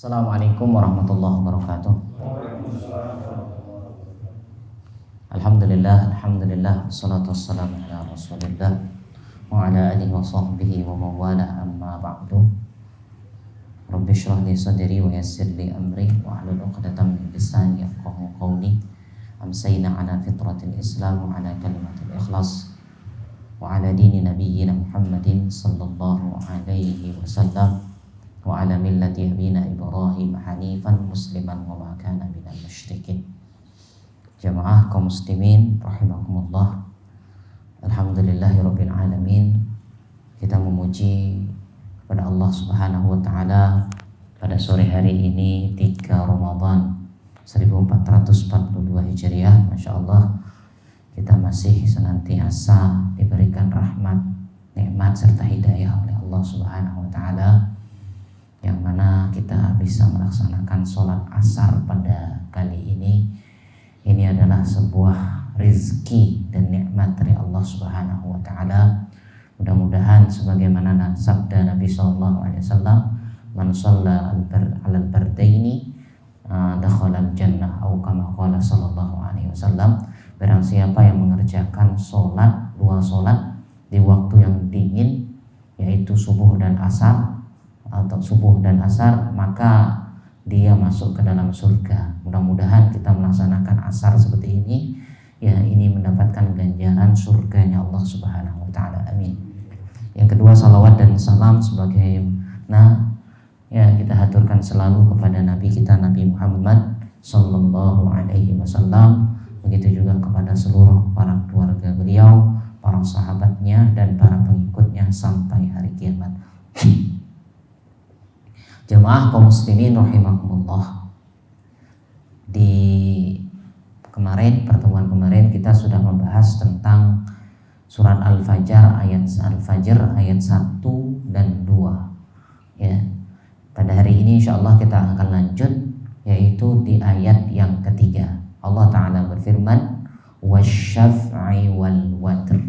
Assalamualaikum warahmatullahi wabarakatuh. Alhamdulillah, wassalatu wassalamu ala Rasulillah wa ala alihi wa sahbihi wa mawala, amma ba'du. Rabbi shrah li sadri wa yassir li amri wa hlul 'uqdatam min lisani yafqahu qawli. Amsayna ala fitratil Islam wa ala kalimatil ikhlas wa ala dini nabiyyina Muhammadin sallallahu alaihi wasallam wa ala millati abina Ibrahim hanifan musliman wa ma kana minal musyrikin. Jamaah kaum muslimin rahimakumullah. Alhamdulillahirabbil alamin. Kita memuji kepada Allah Subhanahu wa taala pada sore hari ini 3 Ramadan 1442 Hijriah. Masyaallah, kita masih senantiasa diberikan rahmat, nikmat serta hidayah oleh Allah Subhanahu wa taala, yang mana kita bisa melaksanakan sholat asar pada kali ini. Ini adalah sebuah rezeki dan nikmat dari Allah Subhanahu wa taala. Mudah-mudahan sebagaimana sabda Nabi sallallahu alaihi wasallam, "Man shalla alal bardaini dakhala al-jannah," atau kama qala sallallahu alaihi wasallam. Barang siapa yang mengerjakan dua sholat di waktu yang dingin, yaitu subuh dan asar, maka dia masuk ke dalam surga. Mudah-mudahan kita melaksanakan asar seperti ini, ya, ini mendapatkan ganjaran surganya Allah Subhanahu wa taala. Amin. Yang kedua, salawat dan salam kita haturkan selalu kepada Nabi kita, Nabi Muhammad sallallahu alaihi wasallam. Begitu juga kepada seluruh para keluarga beliau, para sahabatnya dan para pengikutnya sampai hari kiamat. Jemaah kaum muslimin rahimakumullah. Di pertemuan kemarin kita sudah membahas tentang surat Al-Fajr ayat 1 dan 2. Ya. Pada hari ini insyaallah kita akan lanjut, yaitu di ayat yang ketiga. Allah taala berfirman, "Wasyaf'i wal watr."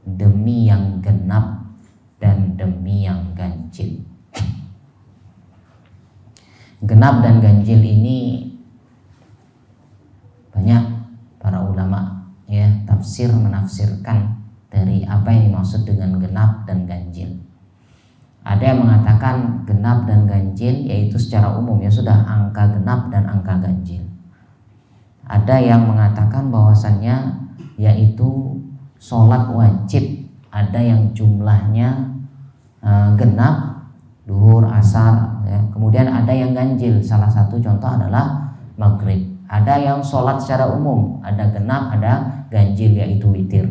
Demi yang genap dan demi yang ganjil. Genap dan ganjil ini banyak para ulama menafsirkan dari apa yang dimaksud dengan genap dan ganjil. Ada yang mengatakan genap dan ganjil yaitu secara umum, ya sudah, angka genap dan angka ganjil. Ada yang mengatakan bahwasannya yaitu sholat wajib, ada yang jumlahnya genap, duhur, asar, ya. Kemudian ada yang ganjil, salah satu contoh adalah maghrib. Ada yang sholat secara umum, ada genap, ada ganjil, yaitu witir.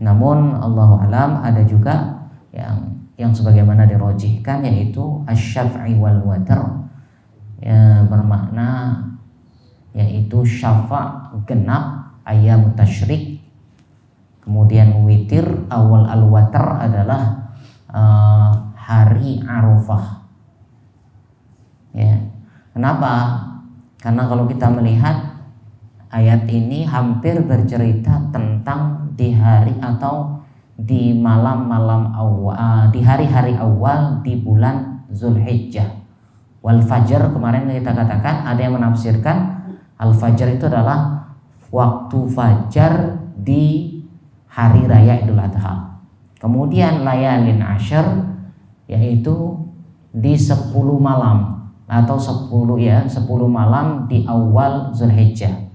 Namun Allahu alam, ada juga yang sebagaimana dirojihkan, yaitu asy-syaf'i wal watr, ya, bermakna yaitu syafa' genap ayyamut tasyrik, kemudian witir awal al-watr adalah hari Arafah. Ya. Kenapa? Karena kalau kita melihat ayat ini hampir bercerita tentang di hari atau di malam-malam awal, di hari-hari awal di bulan Zulhijjah. Wal fajr, kemarin kita katakan ada yang menafsirkan al-fajr itu adalah waktu fajar di hari raya Idul Adha. Kemudian layalin asyr, yaitu di 10 malam atau 10 malam di awal Zulhijjah.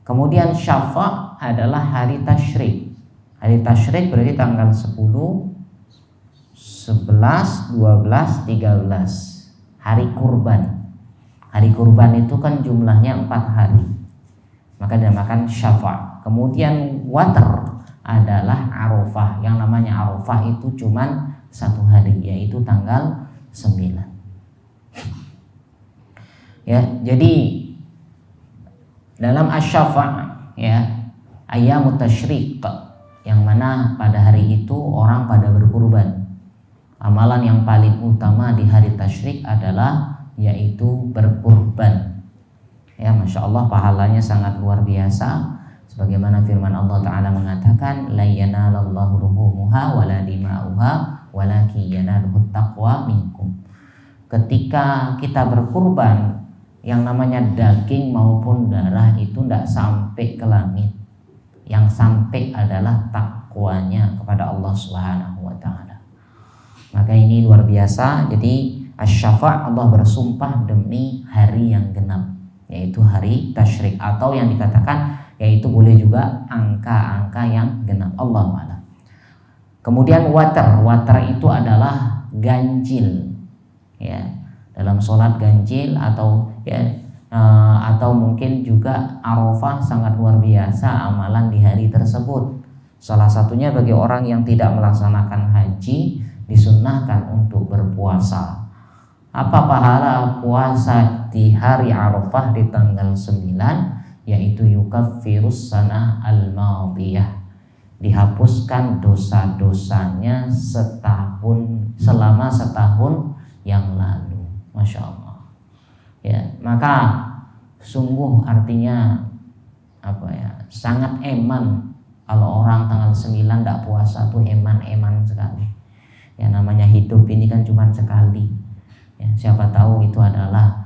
Kemudian syafa' adalah hari tasyrik. Hari tasyrik berarti tanggal 10, 11, 12, 13. Hari kurban. Hari kurban itu kan jumlahnya 4 hari, maka dinamakan syafa'. Kemudian watr adalah Arafah. Yang namanya Arafah itu cuman 1 hari, yaitu tanggal 9. Ya, jadi dalam asy-syafa', ya, ayyamut tasyrik, yang mana pada hari itu orang pada berkurban. Amalan yang paling utama di hari tasyrik adalah yaitu berkurban. Ya, Masya Allah, pahalanya sangat luar biasa. Sebagaimana firman Allah Ta'ala mengatakan, "La yanalallahu luhumuha wala dima'uha walakin yanaluhut taqwa minkum." ketika kita berkurban, yang namanya daging maupun darah itu tidak sampai ke langit. Yang sampai adalah takwanya kepada Allah Subhanahu wa taala. Maka ini luar biasa. Jadi asy-syafa' Allah bersumpah demi hari yang genap, yaitu hari tasyrik, atau yang dikatakan yaitu boleh juga angka-angka yang genap. Allahu a'lam. Kemudian watar itu adalah ganjil, ya, dalam sholat ganjil, atau atau mungkin juga Arafah sangat luar biasa amalan di hari tersebut. Salah satunya bagi orang yang tidak melaksanakan haji disunnahkan untuk berpuasa. Apa pahala puasa di hari Arafah di tanggal 9? Yaitu yukaffirus sanah al-madiyah, dihapuskan dosa-dosanya selama setahun yang lalu. Masya Allah. Ya, maka sungguh artinya sangat eman kalau orang tanggal 9 tidak puasa tuh, eman sekali. Ya, namanya hidup ini kan cuma sekali. Ya, siapa tahu itu adalah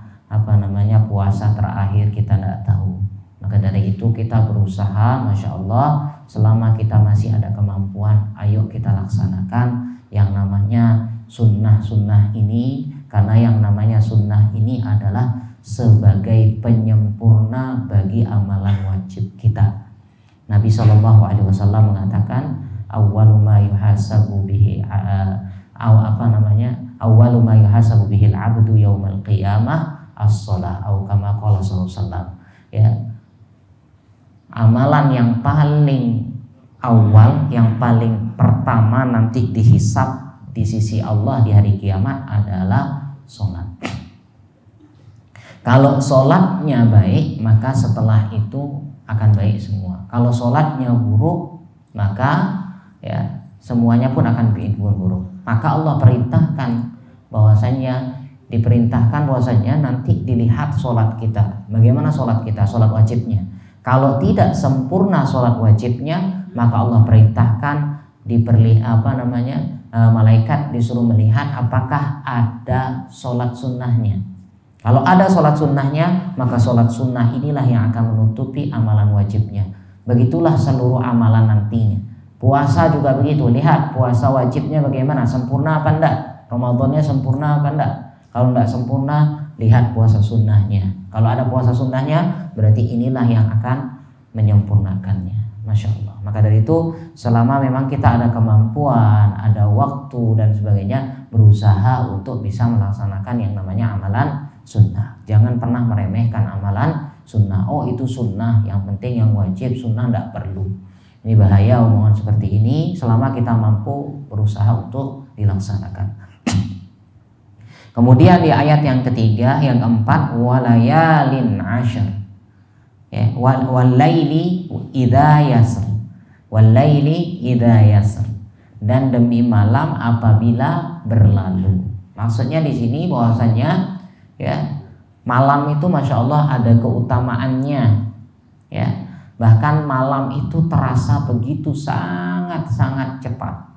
puasa terakhir, kita tidak tahu. Maka dari itu kita berusaha, Masya Allah, selama kita masih ada kemampuan, ayo kita laksanakan yang namanya sunnah-sunnah ini, karena yang namanya sunnah ini adalah sebagai penyempurna bagi amalan wajib kita. Nabi SAW mengatakan, awwalu ma yuhasabu bihi awwalu ma yuhasabu bihi al-'abdu yaumal qiyamah as-shalah, atau kama qala sallallahu alaihi wasallam. Ya, amalan yang paling awal, yang paling pertama nanti dihisab di sisi Allah di hari kiamat adalah sholat. Kalau sholatnya baik, maka setelah itu akan baik semua. Kalau sholatnya buruk, maka ya semuanya pun akan buruk. Maka Allah diperintahkan bahwasanya nanti dilihat sholat kita. Bagaimana sholat kita, sholat wajibnya. Kalau tidak sempurna sholat wajibnya, maka Allah perintahkan malaikat disuruh melihat apakah ada sholat sunnahnya. Kalau ada sholat sunnahnya, maka sholat sunnah inilah yang akan menutupi amalan wajibnya. Begitulah seluruh amalan nantinya. Puasa juga begitu. Lihat puasa wajibnya bagaimana, sempurna apa enggak, Ramadannya sempurna apa enggak. Kalau enggak sempurna, lihat puasa sunnahnya. Kalau ada puasa sunnahnya, berarti inilah yang akan menyempurnakannya. Masya Allah. Maka dari itu, selama memang kita ada kemampuan, ada waktu dan sebagainya, berusaha untuk bisa melaksanakan yang namanya amalan sunnah. Jangan pernah meremehkan amalan sunnah. Oh, itu sunnah, yang penting yang wajib, sunnah tidak perlu. Ini bahaya omongan seperti ini selama kita mampu berusaha untuk dilaksanakan. Kemudian di ayat yang ketiga, yang keempat, walayalin ashar. Ya, walaili idza yasr. Walaili idza yasr. Dan demi malam apabila berlalu. Maksudnya di sini bahwasanya ya, malam itu Masya Allah ada keutamaannya. Ya, bahkan malam itu terasa begitu sangat-sangat cepat.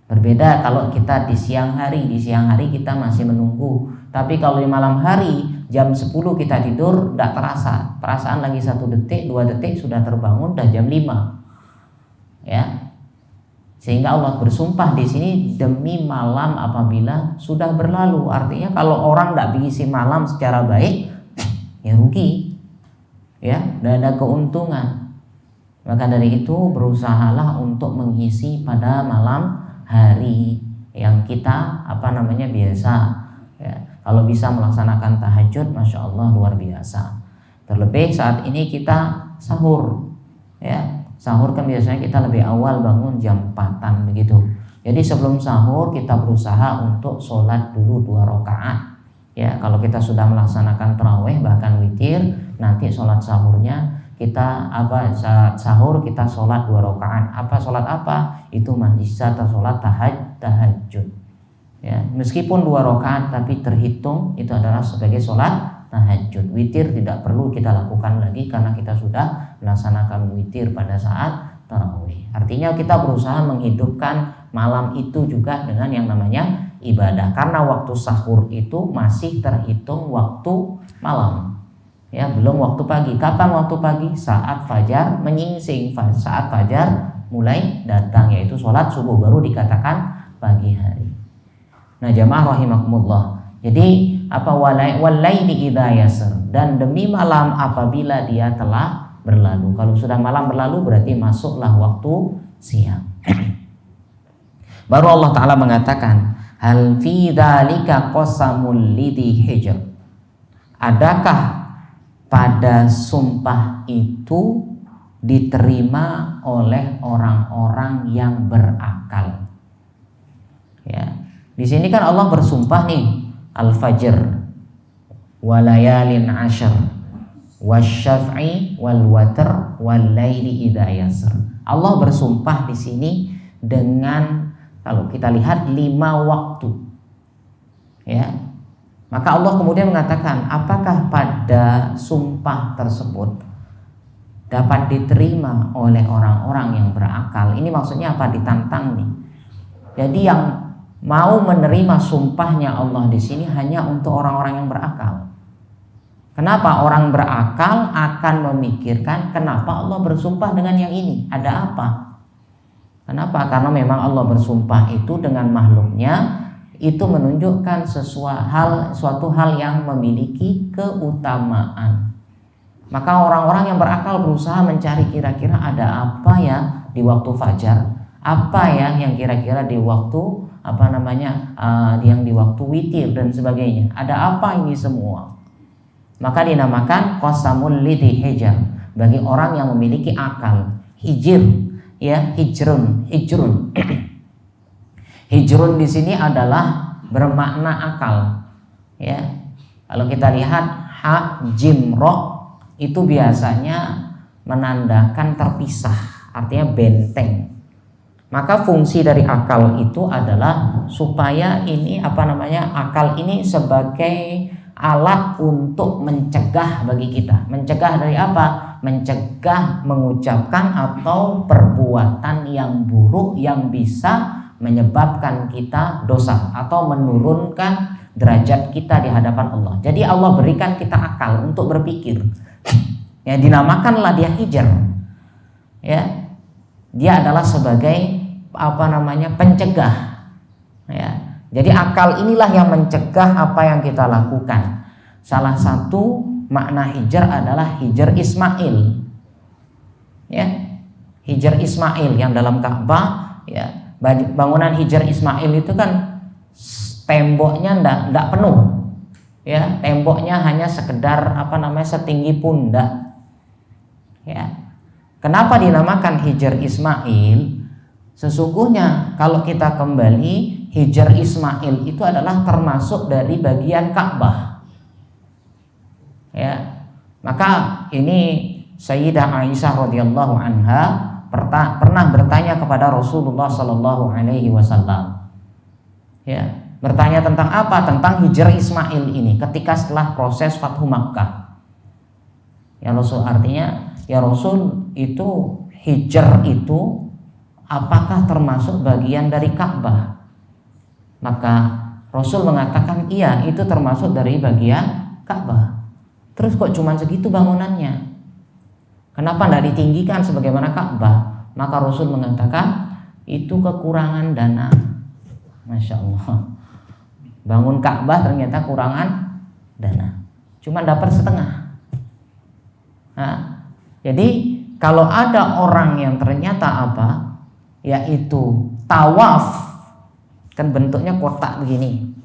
Berbeda kalau kita di siang hari. Di siang hari kita masih menunggu. Tapi kalau di malam hari jam 10 kita tidur, tidak terasa. Perasaan lagi 1 detik, 2 detik sudah terbangun, dah jam 5. Ya. Sehingga Allah bersumpah di sini demi malam apabila sudah berlalu. Artinya kalau orang tidak mengisi malam secara baik, ya rugi. Ya, tidak ada keuntungan. Maka dari itu berusahalah untuk mengisi pada malam hari yang kita biasa. Ya, kalau bisa melaksanakan tahajud, Masya Allah luar biasa. Terlebih saat ini kita sahur. Ya, sahur kan biasanya kita lebih awal bangun jam 4-an begitu. Jadi sebelum sahur kita berusaha untuk sholat dulu 2 rakaat. Ya, kalau kita sudah melaksanakan tarawih bahkan witir, nanti sholat sahurnya kita saat sahur kita sholat 2 rakaat. Sholat apa? Itu bisa sholat tahajud. Ya, meskipun 2 rakaat tapi terhitung itu adalah sebagai sholat tahajud. Witir tidak perlu kita lakukan lagi karena kita sudah melaksanakan witir pada saat tarawih. Artinya kita berusaha menghidupkan malam itu juga dengan yang namanya ibadah, karena waktu sahur itu masih terhitung waktu malam, ya, belum waktu pagi. Kapan waktu pagi? Saat fajar menyingsing, saat fajar mulai datang, yaitu sholat subuh, baru dikatakan pagi hari. Nah jamaah rahimakumullah, jadi apa, walaili idza yasr, dan demi malam apabila dia telah berlalu. Kalau sudah malam berlalu berarti masuklah waktu siang. Baru Allah Ta'ala mengatakan, hal fi dzalika qasamul lidhi hijr, adakah pada sumpah itu diterima oleh orang-orang yang berakal? Ya, di sini kan Allah bersumpah nih, al-fajr walayalin ashar wasyaf'i wal watr wal laili idza yasr. Allah bersumpah di sini dengan, kalau kita lihat, 5 waktu, ya. Maka Allah kemudian mengatakan, apakah pada sumpah tersebut dapat diterima oleh orang-orang yang berakal? Ini maksudnya apa? Ditantang nih. Jadi yang mau menerima sumpahnya Allah di sini hanya untuk orang-orang yang berakal. Kenapa? Orang berakal akan memikirkan, kenapa Allah bersumpah dengan yang ini? Ada apa? Kenapa? Karena memang Allah bersumpah itu dengan makhluknya, itu menunjukkan suatu hal yang memiliki keutamaan. Maka orang-orang yang berakal berusaha mencari kira-kira ada apa ya di waktu fajar, apa ya yang kira-kira di waktu yang di waktu witir dan sebagainya. Ada apa ini semua? Maka dinamakan qasamul lidhi hijr, bagi orang yang memiliki akal. Hijr, ya, hijrun. Hijrun di sini adalah bermakna akal, ya. Kalau kita lihat ha jim ro itu biasanya menandakan terpisah, artinya benteng. Maka fungsi dari akal itu adalah supaya ini akal ini sebagai alat untuk mencegah bagi kita. Mencegah dari apa? Mencegah mengucapkan atau perbuatan yang buruk yang bisa menyebabkan kita dosa atau menurunkan derajat kita di hadapan Allah. Jadi Allah berikan kita akal untuk berpikir. Ya, dinamakanlah dia hijr. Ya. Dia adalah sebagai pencegah. Ya. Jadi akal inilah yang mencegah apa yang kita lakukan. Salah satu makna hijr adalah hijr Ismail. Ya. Hijr Ismail yang dalam Ka'bah, ya. Bangunan hijr Ismail itu kan temboknya enggak penuh. Ya, temboknya hanya sekedar setinggi pundak. Ya. Kenapa dinamakan hijr Ismail? Sesungguhnya kalau kita kembali, hijr Ismail itu adalah termasuk dari bagian Ka'bah. Ya. Maka ini Sayyidah Aisyah radhiyallahu anha pernah bertanya kepada Rasulullah sallallahu alaihi wasallam. Ya, bertanya tentang apa? Tentang hijr Ismail ini ketika setelah proses Fathu Makkah. Ya Rasul, artinya ya Rasul, itu hijr itu apakah termasuk bagian dari Ka'bah? Maka Rasul mengatakan iya, itu termasuk dari bagian Ka'bah. Terus kok cuma segitu bangunannya? Kenapa tidak ditinggikan sebagaimana Ka'bah? Maka Rasul mengatakan itu kekurangan dana. Masya Allah, bangun Ka'bah ternyata kurangan dana, cuma dapat setengah. Nah, jadi kalau ada orang yang ternyata yaitu tawaf, kan bentuknya kotak begini.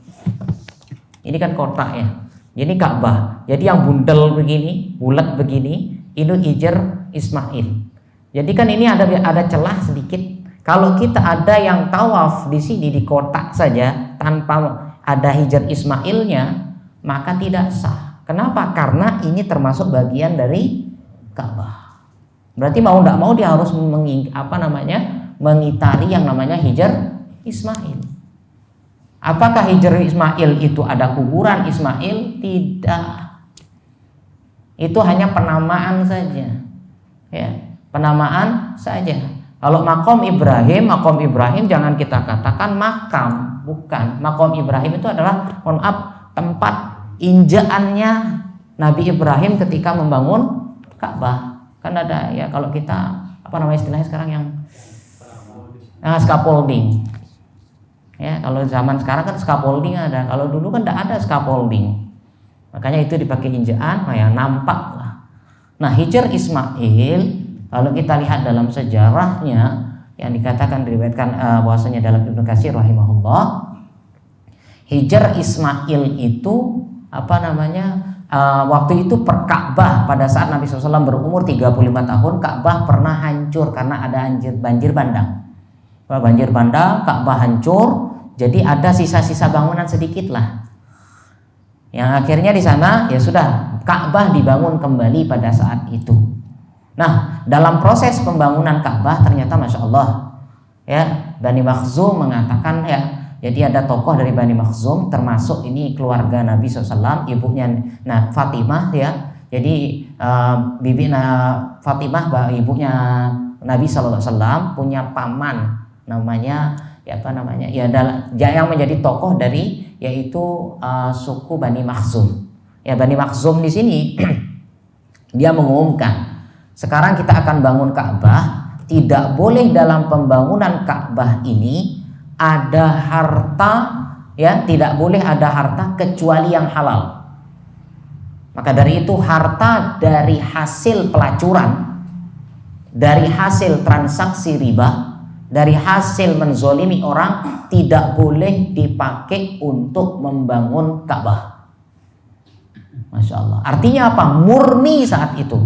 Ini kan kotak ya. Jadi Ka'bah. Jadi yang bundel begini, bulat begini, itu hijr Ismail. Jadi kan ini ada celah sedikit. Kalau kita ada yang tawaf di sini di kotak saja tanpa ada hijr Ismailnya, maka tidak sah. Kenapa? Karena ini termasuk bagian dari Ka'bah. Berarti mau tidak mau dia harus mengitari yang namanya hijr Ismail. Apakah hijr Ismail itu ada kuburan Ismail? Tidak. Itu hanya penamaan saja. Ya, penamaan saja. Kalau makom Ibrahim jangan kita katakan makam. bukan. Maqam Ibrahim itu adalah, mohon maaf, tempat injaannya Nabi Ibrahim ketika membangun Ka'bah. Kan ada ya, kalau kita apa namanya istilahnya sekarang yang scaffolding. Ya, kalau zaman sekarang kan scaffolding ada. Kalau dulu kan tidak ada scaffolding. Makanya itu dipakai injaan, nah ya nampak lah. Nah, Hijr Ismail kalau kita lihat dalam sejarahnya yang dikatakan diriwayatkan bahwasanya dalam Ibnu Katsir rahimahullah, Hijr Ismail itu apa namanya? Waktu itu per Ka'bah pada saat Nabi SAW berumur 35 tahun, Ka'bah pernah hancur karena ada banjir bandang. Banjir bandang, Ka'bah hancur, jadi ada sisa-sisa bangunan sedikit lah. Yang akhirnya di sana ya sudah Ka'bah dibangun kembali pada saat itu. Nah, dalam proses pembangunan Ka'bah ternyata Masya Allah ya, Bani Makhzum mengatakan ya, jadi ada tokoh dari Bani Makhzum, termasuk ini keluarga Nabi SAW, ibunya Fatimah ya. Jadi bibi Fatimah, ibunya Nabi SAW punya paman namanya ya apa namanya ya, yang menjadi tokoh dari yaitu suku Bani Makhzum. Ya, Bani Makhzum di sini dia mengumumkan, sekarang kita akan bangun Ka'bah, tidak boleh dalam pembangunan Ka'bah ini ada harta ya, tidak boleh ada harta kecuali yang halal. Maka dari itu harta dari hasil pelacuran, dari hasil transaksi riba, dari hasil menzolimi orang tidak boleh dipakai untuk membangun Ka'bah. Masya Allah. Artinya apa? Murni saat itu.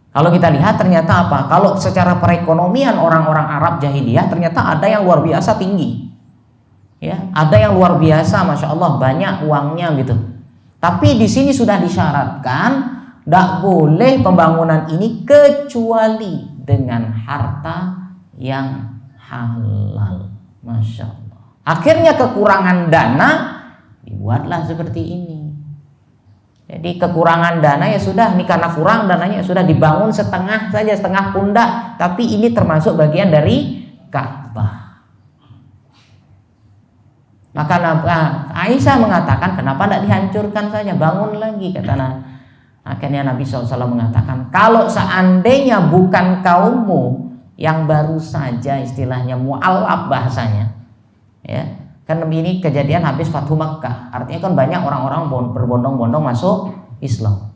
Kalau kita lihat ternyata apa? Kalau secara perekonomian orang-orang Arab jahiliyah ternyata ada yang luar biasa tinggi. Ya, ada yang luar biasa, Masya Allah, banyak uangnya gitu. Tapi di sini sudah disyaratkan tidak boleh pembangunan ini kecuali dengan harta yang halal. Masya Allah. Akhirnya kekurangan dana dibuatlah seperti ini. Jadi kekurangan dana ya sudah, ini karena kurang dananya ya sudah dibangun setengah saja, setengah pundak. Tapi ini termasuk bagian dari Ka'bah. Maka Aisyah mengatakan, kenapa tidak dihancurkan saja, bangun lagi, kata akhirnya Nabi SAW mengatakan, kalau seandainya bukan kaummu yang baru saja istilahnya mu'allab bahasanya ya, kan ini kejadian habis Fathu Makkah, artinya kan banyak orang-orang berbondong-bondong masuk Islam.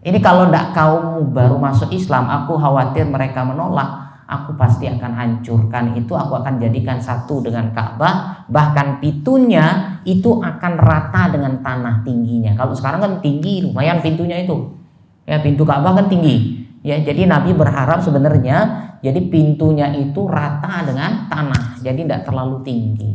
Ini kalau tidak kaummu baru masuk Islam, aku khawatir mereka menolak, aku pasti akan hancurkan itu, aku akan jadikan satu dengan Ka'bah, bahkan pintunya itu akan rata dengan tanah tingginya. Kalau sekarang kan tinggi, lumayan pintunya itu ya, pintu Ka'bah kan tinggi ya, jadi Nabi berharap sebenarnya jadi pintunya itu rata dengan tanah, jadi tidak terlalu tinggi.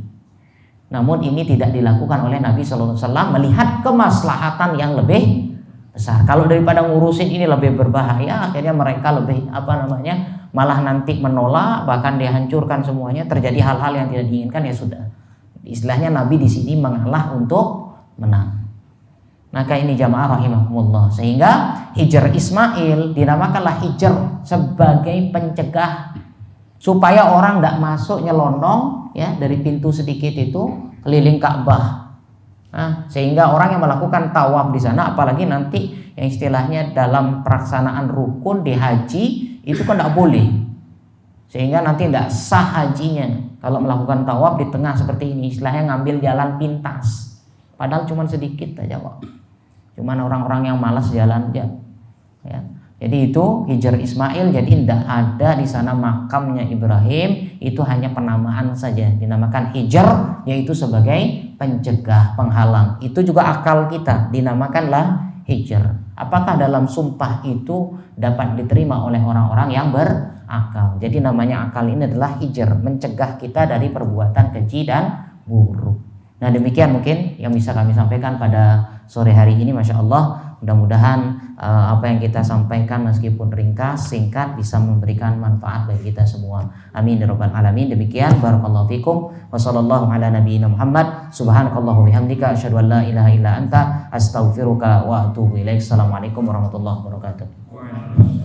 Namun ini tidak dilakukan oleh Nabi SAW melihat kemaslahatan yang lebih besar. Kalau daripada ngurusin ini lebih berbahaya, akhirnya mereka lebih malah nanti menolak, bahkan dihancurkan semuanya, terjadi hal-hal yang tidak diinginkan, ya sudah. Istilahnya Nabi di sini mengalah untuk menang. Maka ini jamaah rahimakumullah, sehingga Hijr Ismail dinamakanlah Hijr sebagai pencegah supaya orang tidak masuk nyelonong ya dari pintu sedikit itu keliling Ka'bah. Sehingga orang yang melakukan tawaf di sana, apalagi nanti yang istilahnya dalam pelaksanaan rukun di haji itu kan tidak boleh, sehingga nanti tidak sah hajinya kalau melakukan tawaf di tengah seperti ini, istilahnya ngambil jalan pintas, padahal cuma sedikit aja kok, cuman orang-orang yang malas jalan aja ya. Jadi itu Hijr Ismail, jadi tidak ada di sana makamnya Ibrahim, itu hanya penamaan saja, dinamakan Hijr, yaitu sebagai pencegah, penghalang. Itu juga akal kita dinamakanlah Hijr. Apakah dalam sumpah itu dapat diterima oleh orang-orang yang berakal? Jadi namanya akal ini adalah Hijr, mencegah kita dari perbuatan keji dan buruk. Nah, demikian mungkin yang bisa kami sampaikan pada sore hari ini. Masya Allah, mudah-mudahan apa yang kita sampaikan meskipun ringkas, singkat, bisa memberikan manfaat bagi kita semua. Amin ya rabbal alamin. Demikian, barakallahu fikum wa sallallahu ala nabiyyina Muhammad. Subhanakallahu bihamdika asyhadu an la ilaha illa anta astaghfiruka wa atubu ilaik. Assalamualaikum warahmatullahi wabarakatuh.